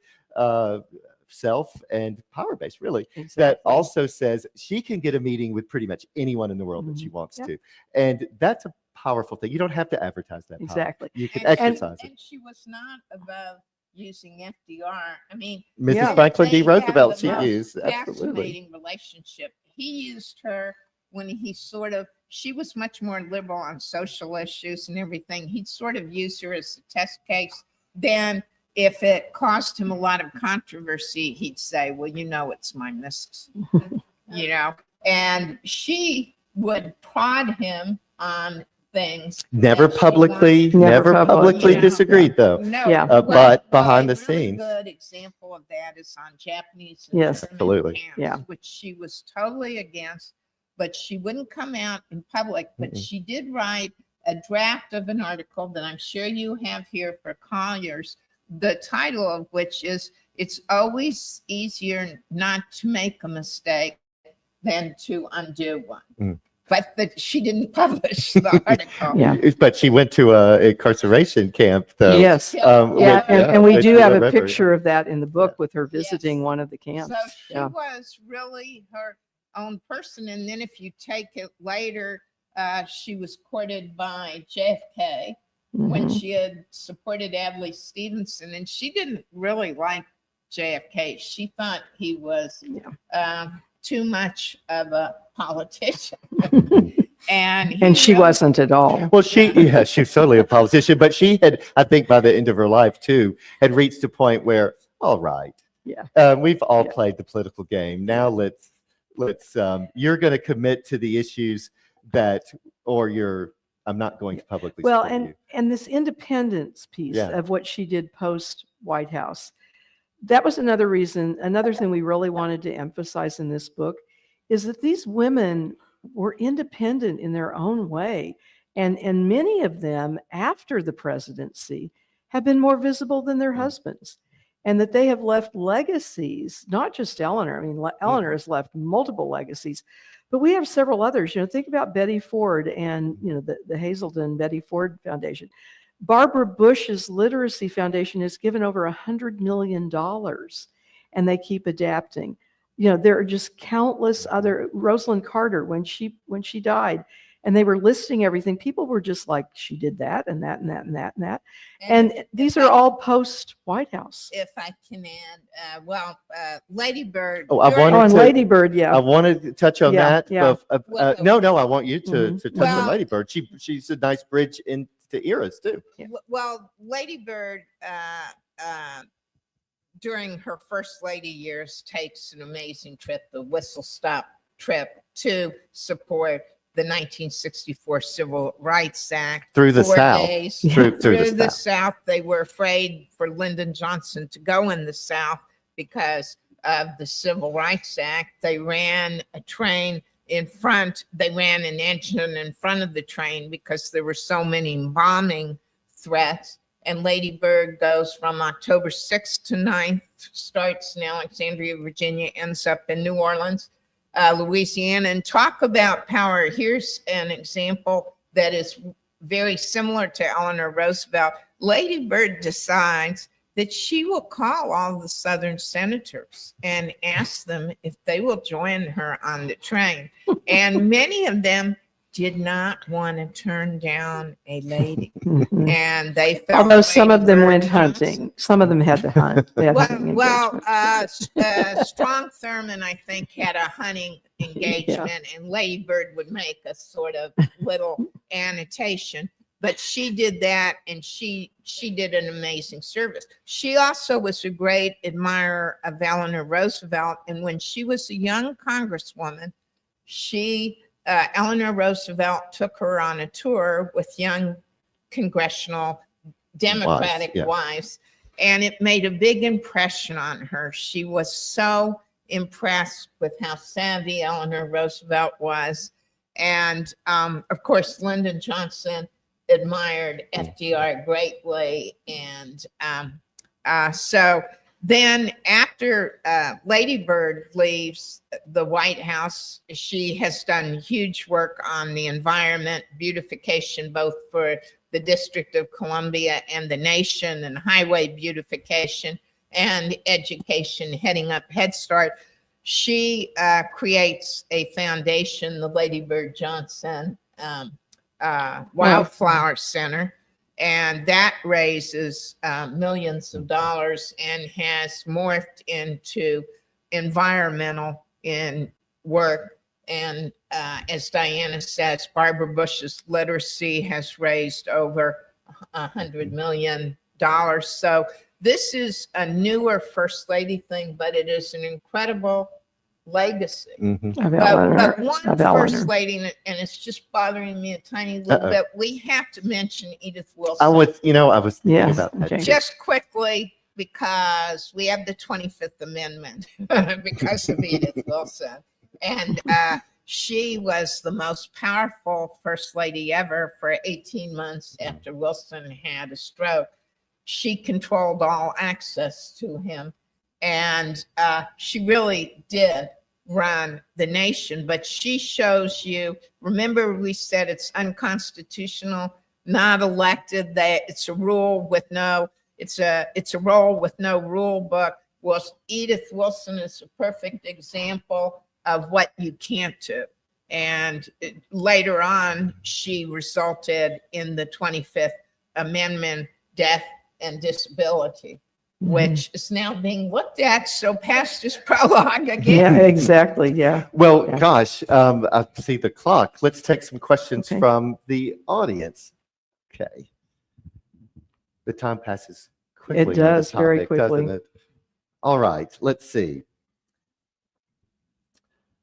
self and power base, really, that Exactly. also says she can get a meeting with pretty much anyone in the world that she wants Yep. to. And that's a powerful thing. You don't have to advertise that power. Exactly. You can And- exercise it. And she was not above using FDR. I mean, Mrs. Yeah. Franklin D. they have Roosevelt, the she most used, absolutely. fascinating relationship. He used her when he she was much more liberal on social issues and everything. He'd sort of use her as a test case. Then if it caused him a lot of controversy, he'd say, well, it's my missus, and she would prod him on things. Never that she publicly, wanted. Never never publicly, publicly yeah. disagreed, though. No, Yeah. But behind the a really scenes. good example of that is on Japanese and Yes. German Absolutely. camps, Yeah. which she was totally against, but she wouldn't come out in public. But she did write a draft of an article that I'm sure you have here for Collier's, the title of which is "It's Always Easier Not to Make a Mistake Than to Undo One." But she didn't publish the article. Yeah. But she went to a incarceration camp, though. Yes. Yeah, And we which do we have a remember. picture of that in the book with her Yes. visiting one of the camps. So she Yeah. was really her own person. And then if you take it later, she was courted by JFK when Mhm. she had supported Adlai Stevenson. And she didn't really like JFK. She thought he was too much of a politician. And she wasn't at all. Well, she was totally a politician, but she had, I think by the end of her life too, had reached a point where, all right, we've all played the political game. Now let's you're going to commit to the issues I'm not going to publicly support you. And this independence piece Yeah. of what she did post White House, that was another thing we really wanted to emphasize in this book, is that these women were independent in their own way. And many of them after the presidency have been more visible than their husbands, and that they have left legacies, not just Eleanor. I mean, Eleanor has left multiple legacies, but we have several others. Think about Betty Ford and, the Hazelden Betty Ford Foundation. Barbara Bush's Literacy Foundation has given over $100 million, and they keep adapting. There are just countless other. Rosalind Carter, when she died, and they were listing everything, people were just like, she did that and that and that and that and that. And these are all post White House. If I can add, Lady Bird. Oh, I during- wanted to- Lady Bird, yeah. I wanted to touch on Yeah, that. yeah. But, no, I want you to touch Well- on Lady Bird. She's a nice bridge into eras too. Well, Lady Bird, during her first lady years, takes an amazing trip, the Whistle Stop trip, to support the 1964 Civil Rights Act. Through the 4 South. days Through through the the South. South. They were afraid for Lyndon Johnson to go in the South because of the Civil Rights Act. They ran a train in front. They ran an engine in front of the train because there were so many bombing threats. And Lady Bird goes from October 6th to 9th, starts in Alexandria, Virginia, ends up in New Orleans, Louisiana. And talk about power. Here's an example that is very similar to Eleanor Roosevelt. Lady Bird decides that she will call all the Southern senators and ask them if they will join her on the train. And many of them did not want to turn down a lady. Mhm. And they felt Although some Lady of them Bird went Johnson- hunting. Some of them had to hunt. They had hunting engagements. Strong Thurmond, I think, had a hunting engagement, and Lady Bird would make a sort of little annotation. But she did that, and she did an amazing service. She also was a great admirer of Eleanor Roosevelt, and when she was a young congresswoman, Eleanor Roosevelt took her on a tour with young congressional Democratic wives, and it made a big impression on her. She was so impressed with how savvy Eleanor Roosevelt was. And of course, Lyndon Johnson admired FDR greatly. And so Then after Lady Bird leaves the White House, she has done huge work on the environment, beautification, both for the District of Columbia and the nation, and highway beautification and education, heading up Head Start. She creates a foundation, the Lady Bird Johnson Wildflower Center, and that raises millions of dollars and has morphed into environmental in work. And as Diana says, Barbara Bush's literacy has raised over $100 million. So this is a newer First Lady thing, but it is an incredible legacy. But one First Lady, and it's just bothering me a tiny little bit, we have to mention Edith Wilson. I was thinking about that. Okay. Just quickly, because we have the 25th Amendment because of Edith Wilson. And she was the most powerful First Lady ever for 18 months after Wilson had a stroke. She controlled all access to him. And she really did run the nation. But she shows you, remember we said it's unconstitutional, not elected, that it's a rule with no, it's a role with no rule book. Well, Edith Wilson is a perfect example of what you can't do. And later on, she resulted in the 25th Amendment, death and disability, which is now being looked at. So past is prologue again. Yeah, exactly. Yeah. Well, Yeah. gosh, I see the clock. Let's take some questions Okay. from the audience. Okay. The time passes quickly. It on does, the very topic, quickly. doesn't it? All right, let's see.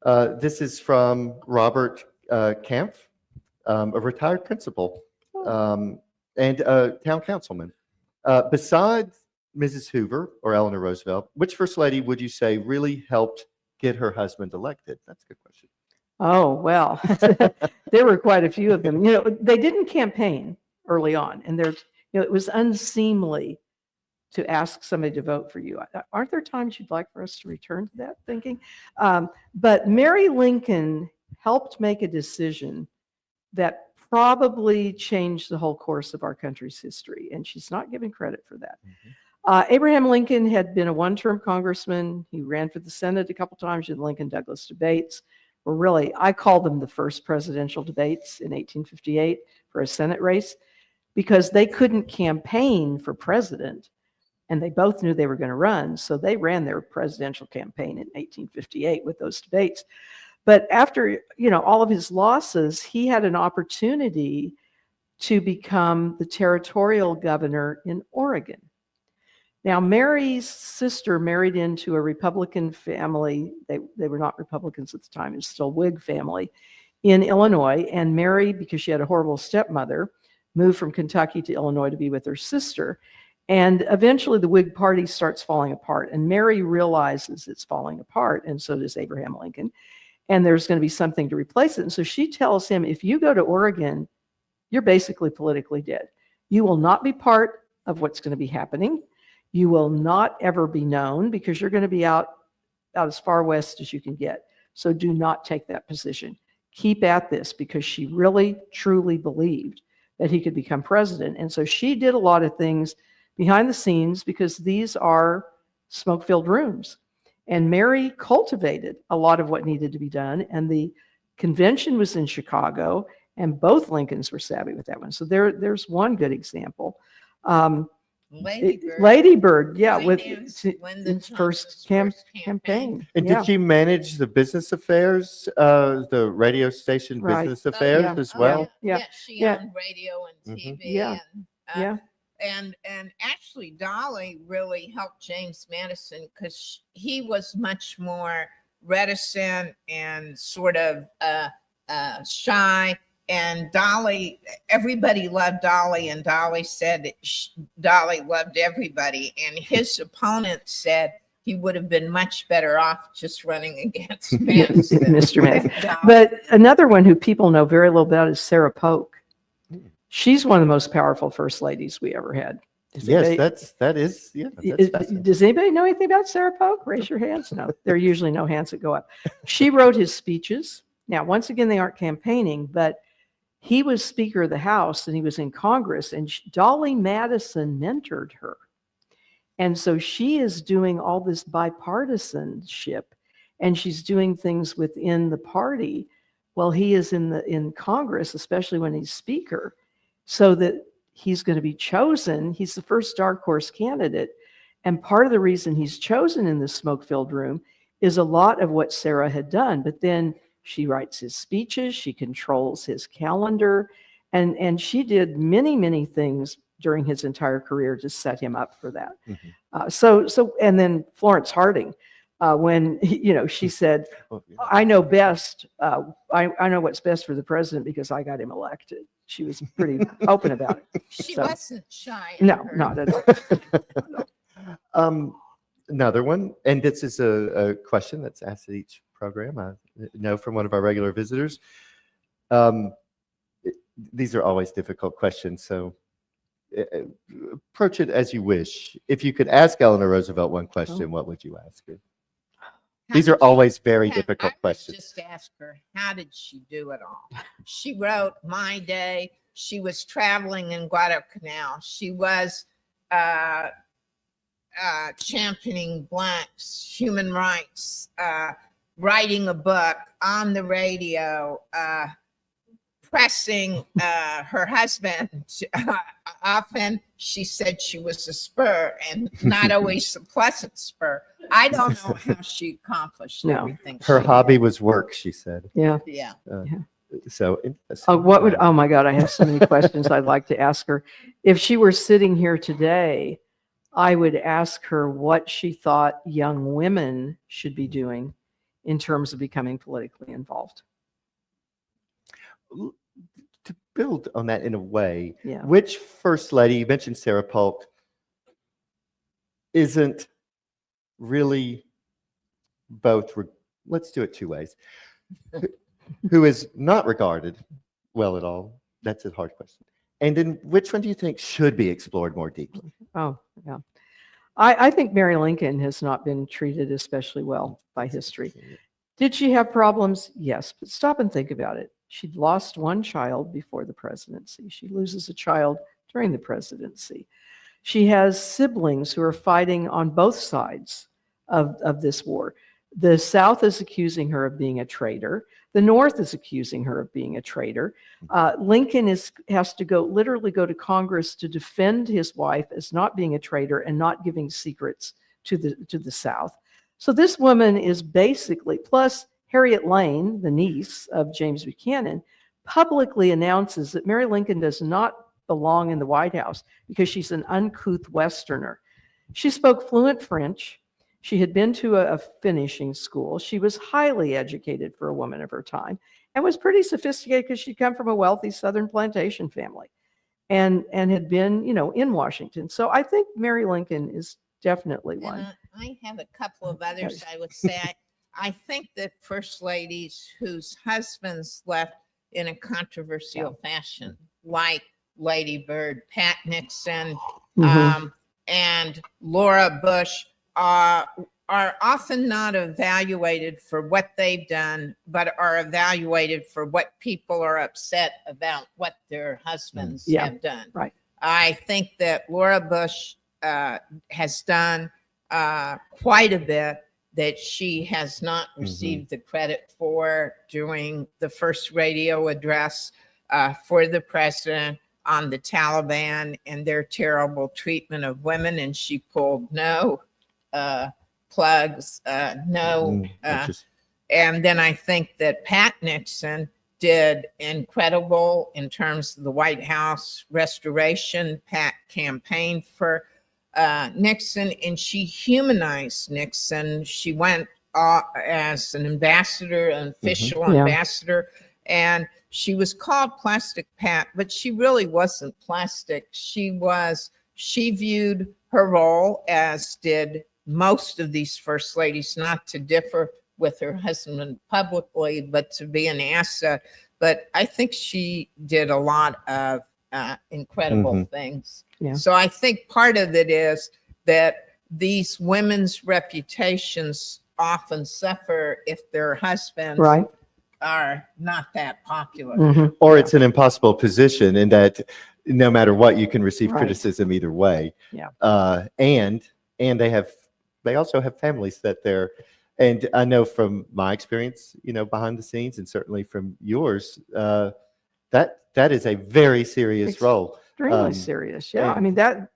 This is from Robert Kampf, a retired principal and a town councilman. Besides Mrs. Hoover or Eleanor Roosevelt, which First Lady would you say really helped get her husband elected? That's a good question. Oh, well, there were quite a few of them. You know, they didn't campaign early on, and there's, you know, it was unseemly to ask somebody to vote for you. Aren't there times you'd like for us to return to that thinking? But Mary Lincoln helped make a decision that probably changed the whole course of our country's history, and she's not given credit for that. Abraham Lincoln had been a one-term congressman. He ran for the Senate a couple times in Lincoln-Douglas debates. Were really, I call them the first presidential debates in 1858 for a Senate race, because they couldn't campaign for president, and they both knew they were going to run. So they ran their presidential campaign in 1858 with those debates. But after, you know, all of his losses, he had an opportunity to become the territorial governor in Oregon. Now, Mary's sister married into a Republican family. They were not Republicans at the time. It was still Whig family in Illinois. And Mary, because she had a horrible stepmother, moved from Kentucky to Illinois to be with her sister. And eventually the Whig Party starts falling apart. And Mary realizes it's falling apart, and so does Abraham Lincoln. And there's going to be something to replace it. And so she tells him, if you go to Oregon, you're basically politically dead. You will not be part of what's going to be happening. You will not ever be known, because you're going to be out as far west as you can get. So do not take that position. Keep at this, because she really, truly believed that he could become president. And so she did a lot of things behind the scenes, because these are smoke-filled rooms. And Mary cultivated a lot of what needed to be done. And the convention was in Chicago, and both Lincolns were savvy with that one. So there's one good example. Lady Bird, yeah, with its first campaign. And yeah. did she manage the business affairs, the radio station Right. business affairs yeah. as well? Yeah. She owned radio and TV. Yeah. Yeah. And actually Dolly really helped James Madison, because he was much more reticent and sort of shy. And Dolly, everybody loved Dolly, and Dolly said Dolly loved everybody. And his opponent said he would have been much better off just running against Madison. Mr. Madison. But another one who people know very little about is Sarah Polk. She's one of the most powerful first ladies we ever had. That is, yeah, that's fascinating. Does anybody know anything about Sarah Polk? Raise your hands. No, there are usually no hands that go up. She wrote his speeches. Now, once again, they aren't campaigning, but he was Speaker of the House and he was in Congress, and Dolly Madison mentored her. And so she is doing all this bipartisanship, and she's doing things within the party while he is in Congress, especially when he's Speaker, so that he's going to be chosen. He's the first dark horse candidate. And part of the reason he's chosen in the smoke-filled room is a lot of what Sarah had done. But then she writes his speeches, she controls his calendar, and she did many, many things during his entire career to set him up for that. And then Florence Harding, when she said, I know best, I know what's best for the president because I got him elected. She was pretty open about it. She wasn't shy. No, not at all. Another one, and this is a question that's asked at each program. I know from one of our regular visitors. These are always difficult questions, so approach it as you wish. If you could ask Eleanor Roosevelt one question, what would you ask her? These are always very difficult questions. Just ask her, how did she do it all? She wrote My Day. She was traveling in Guadalcanal. She was championing blacks, human rights, writing a book, on the radio, pressing her husband. Often she said she was a spur, and not always a pleasant spur. I don't know how she accomplished everything. Her hobby was work, she said. Yeah. So, oh my God, I have so many questions I'd like to ask her. If she were sitting here today, I would ask her what she thought young women should be doing in terms of becoming politically involved. To build on that in a way, Yeah. Which First Lady, you mentioned Sarah Polk, isn't really both, let's do it two ways, who is not regarded well at all? That's a hard question. And then which one do you think should be explored more deeply? Oh, yeah. I think Mary Lincoln has not been treated especially well by history. Did she have problems? Yes, but stop and think about it. She'd lost one child before the presidency. She loses a child during the presidency. She has siblings who are fighting on both sides of this war. The South is accusing her of being a traitor. The North is accusing her of being a traitor. Lincoln has to literally go to Congress to defend his wife as not being a traitor and not giving secrets to the South. So this woman is basically, plus Harriet Lane, the niece of James Buchanan, publicly announces that Mary Lincoln does not belong in the White House because she's an uncouth Westerner. She spoke fluent French. She had been to a finishing school. She was highly educated for a woman of her time and was pretty sophisticated because she'd come from a wealthy Southern plantation family and had been, in Washington. So I think Mary Lincoln is definitely one. I have a couple of others. I would say I think that first ladies whose husbands left in a controversial fashion, like Lady Bird, Pat Nixon, and Laura Bush, are often not evaluated for what they've done, but are evaluated for what people are upset about what their husbands have done. Right. I think that Laura Bush has done quite a bit that she has not received the credit for during the first radio address for the president on the Taliban and their terrible treatment of women. And she pulled no plugs, and then I think that Pat Nixon did incredible in terms of the White House restoration. Pat campaigned for Nixon, and she humanized Nixon. She went as an ambassador, an official ambassador, and she was called Plastic Pat, but she really wasn't plastic. She viewed her role, as did most of these first ladies, not to differ with her husband publicly, but to be an asset. But I think she did a lot of incredible things. Yeah. So I think part of it is that these women's reputations often suffer if their husbands Right. are not that popular. Mhm. Or Yeah. it's an impossible position in that no matter what, you can receive Right. criticism either way. Yeah. And they also have families that they're, and I know from my experience, behind the scenes, and certainly from yours, that is a very serious role. Extremely serious. Yeah. I and- mean,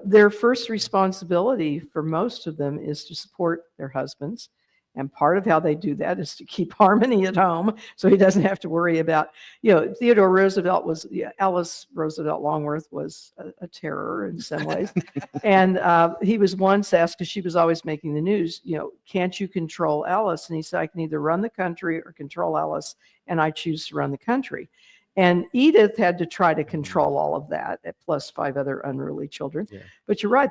their first responsibility for most of them is to support their husbands. And part of how they do that is to keep harmony at home, so he doesn't have to worry about, Theodore Roosevelt was, Alice Roosevelt Longworth was a terror in some ways. And he was once asked, because she was always making the news, can't you control Alice? And he said, I can either run the country or control Alice, and I choose to run the country. And Edith had to try to control all of that, plus 5 other unruly children. Yeah. But you're right,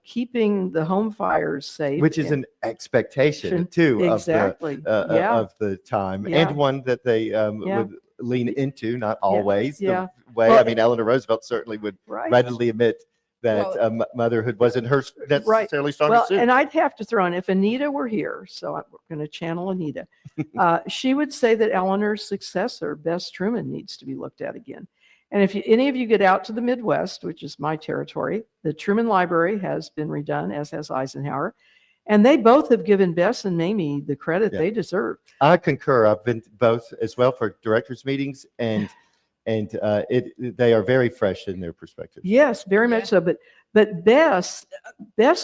keeping the home fires safe, which is an expectation too exactly. of the time, Yeah. and one that they Yeah. would lean into, not always Yeah. the way. Well, I mean, Eleanor Roosevelt certainly would Right. readily admit that motherhood wasn't her necessarily strongest suit. And I'd have to throw in, if Anita were here, so we're going to channel Anita, she would say that Eleanor's successor, Bess Truman, needs to be looked at again. And if any of you get out to the Midwest, which is my territory, the Truman Library has been redone, as has Eisenhower. And they both have given Bess and Mamie the credit they deserve. I concur. I've been both as well for directors meetings, and they are very fresh in their perspective. Yes, very much so. But Bess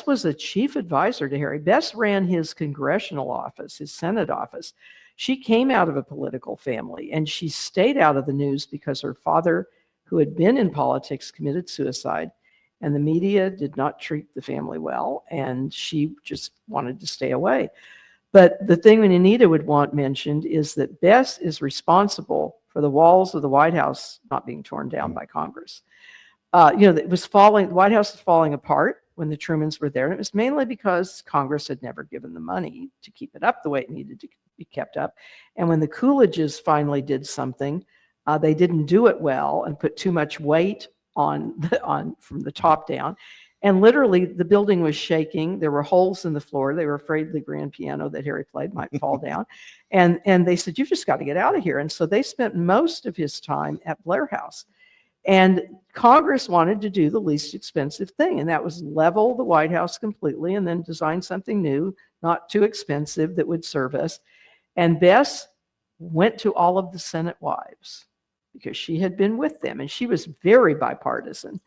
was a chief advisor to Harry. Bess ran his congressional office, his Senate office. She came out of a political family, and she stayed out of the news because her father, who had been in politics, committed suicide, and the media did not treat the family well, and she just wanted to stay away. But the thing that Anita would want mentioned is that Bess is responsible for the walls of the White House not being torn down by Congress. It was falling. The White House was falling apart when the Trumans were there, and it was mainly because Congress had never given the money to keep it up the way it needed to be kept up. And when the Coolidges finally did something, they didn't do it well and put too much weight on from the top down. And literally, the building was shaking. There were holes in the floor. They were afraid the grand piano that Harry played might fall down. And they said, you've just got to get out of here. And so they spent most of his time at Blair House. And Congress wanted to do the least expensive thing, and that was level the White House completely and then design something new, not too expensive, that would serve us. And Bess went to all of the Senate wives because she had been with them, and she was very bipartisan.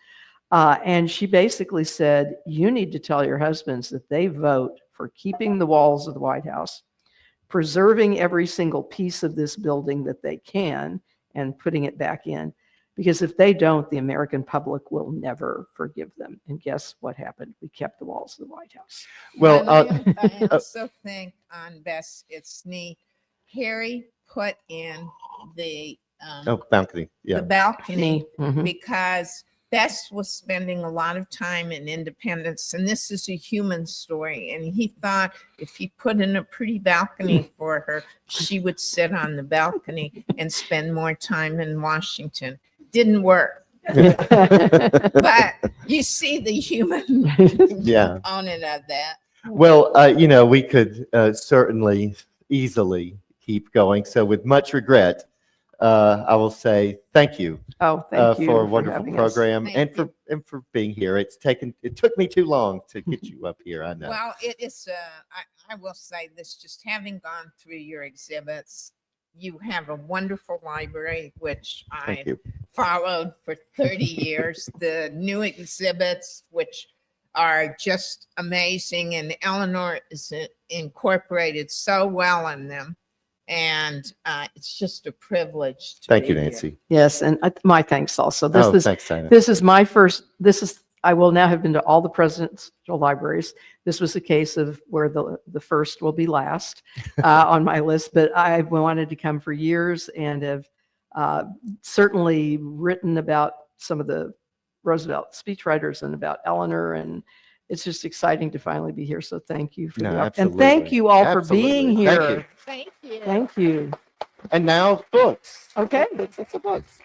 And she basically said, you need to tell your husbands that they vote for keeping the walls of the White House, preserving every single piece of this building that they can, and putting it back in. Because if they don't, the American public will never forgive them. And guess what happened? We kept the walls of the White House. Well, I also think on Bess, it's neat. Harry put in the balcony. Yeah. the balcony Mhm. because Bess was spending a lot of time in Independence, and this is a human story. And he thought if he put in a pretty balcony for her, she would sit on the balcony and spend more time in Washington. Didn't work. But you see the human component of that. Well, we could certainly easily keep going. So with much regret, I will say thank you. Oh, thank you for a wonderful having us. program Thank and for being here. It took me too long to get you up here. I know. Well, it is, I will say this, just having gone through your exhibits, you have a wonderful library, which Thank I you. followed for 30 years. The new exhibits, which are just amazing, and Eleanor is incorporated so well in them. And it's just a privilege to Thank you, be here. Nancy. Yes, and my thanks also. Thanks, Tina. This is my first, I will now have been to all the presidential libraries. This was a case of where the first will be last on my list, but I wanted to come for years and have certainly written about some of the Roosevelt speechwriters and about Eleanor, and it's just exciting to finally be here. So thank you for the opportunity. And thank absolutely. you all for Absolutely. being Thank here. you. Thank you. Thank you. And now books. Okay. It's books.